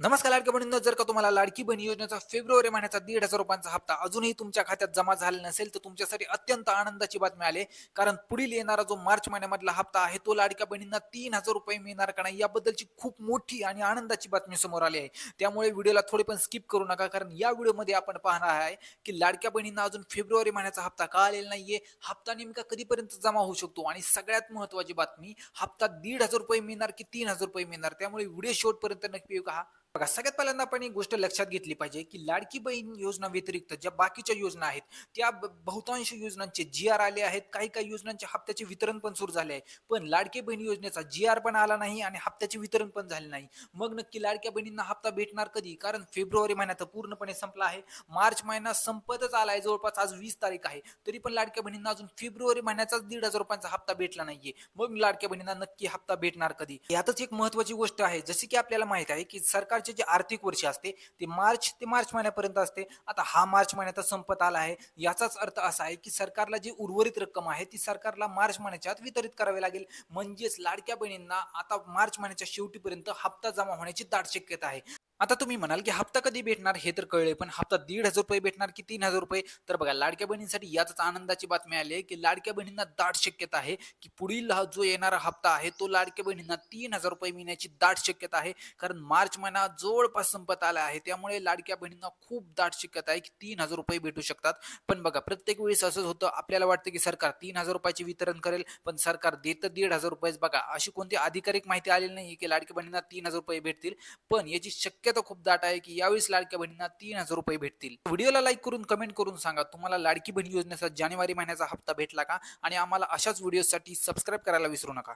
नमस्कार लाडक्या बहिणींनो, जर का तुम्हाला लाडकी बहीण योजनेचा फेब्रुवारी महिन्याचा 1,500 रुपयांचा हप्ता अजूनही तुमच्या खात्यात जमा झाला नसेल, तर तुमच्यासाठी अत्यंत आनंदाची बातमी आली. कारण पुढील येणारा जो मार्च महिन्यामधला हप्ता आहे, तो लाडक्या बहिणींना 3,000 रुपये मिळणार का नाही, याबद्दलची खूप मोठी आणि आनंदाची बातमी समोर आली आहे. त्यामुळे व्हिडिओला थोडे पण स्किप करू नका, कारण या व्हिडिओमध्ये आपण पाहणार आहे की लाडक्या बहिणींना अजून फेब्रुवारी महिन्याचा हप्ता का आलेला नाहीये, हप्ता नेमका कधीपर्यंत जमा होऊ शकतो, आणि सगळ्यात महत्त्वाची बातमी, हप्ता 1,500 रुपये मिळणार की 3,000 रुपये मिळणार. त्यामुळे व्हिडिओ शेवटपर्यंत नक्की पहा. बघा, सगळ्यात पहिल्यांदा आपण एक गोष्ट लक्षात घेतली पाहिजे की लाडकी बहीण योजना व्यतिरिक्त ज्या बाकीच्या योजना आहेत, त्या बहुतांश योजनांचे जी आर आले आहेत. काही काही योजनांचे हप्त्याचे वितरण पण सुरू झाले आहे, पण लाडकी बहीण योजनेचा जी आर पण आला नाही आणि हप्त्याचे वितरण पण झाले नाही. मग नक्की लाडक्या बहिणींना हप्ता भेटणार कधी? कारण फेब्रुवारी महिना तर पूर्णपणे संपला आहे, मार्च महिना संपतच आलाय, जवळपास आज 20 तारीख आहे, तरी पण लाडक्या बहिणींना अजून फेब्रुवारी महिन्याचाच 1,500 रुपयांचा हप्ता भेटला नाहीये. मग लाडक्या बहिणींना नक्की हप्ता भेटणार कधी? यातच एक महत्वाची गोष्ट आहे, जशी की आपल्याला माहित आहे की सरकारचे जे आर्थिक वर्ष असते ते मार्च ते मार्च महिन्यापर्यंत असते. आता हा मार्च महिन्याचा संपत आला आहे, याचाच अर्थ असा आहे की सरकारला जी उर्वरित रक्कम आहे ती सरकारला मार्च महिन्याच्या आत वितरित करावी लागेल. म्हणजेच लाडक्या बहिणींना आता मार्च महिन्याच्या शेवटीपर्यंत हप्ता जमा होण्याची दाट शक्यता आहे. आता तुम्ही म्हणाल की हप्ता कधी भेटणार, हे तर कळले, पण हप्ता 1,500 रुपये भेटणार की 3,000 रुपये? तर बघा, लाडक्या बहिणींसाठी याच आनंदाची बातमी आली आहे की लाडक्या बहिणींना दाट शक्यता आहे की पुढील हा जो येणारा हप्ता आहे तो लाडक्या बहिणींना 3,000 रुपये मिळण्याची दाट शक्यता आहे. कारण मार्च महिना जवळपास संपत आला आहे, त्यामुळे लाडक्या बहिणींना खूप दाट शक्यता आहे की 3,000 रुपये भेटू शकतात. पण बघा, प्रत्येक वेळेस असंच होतं, आपल्याला वाटतं की सरकार 3,000 रुपयाचे वितरण करेल, पण सरकार देतं 1,500 रुपयेच. बघा, अशी कोणती अधिकारिक माहिती आलेली नाही की लाडक्या बहिणींना 3,000 रुपये भेटतील, पण याची शक्यता खूप दाट आहे की यावेळेस लाडक्या बहिणींना 3,000 रुपये भेटतील. व्हिडिओला लाईक करून कमेंट करून सांगा, तुम्हाला लाडकी बहीण योजनेचा जानेवारी महिन्याचा हप्ता भेटला का? आणि आम्हाला अशाच व्हिडिओसाठी सबस्क्राईब करायला विसरू नका.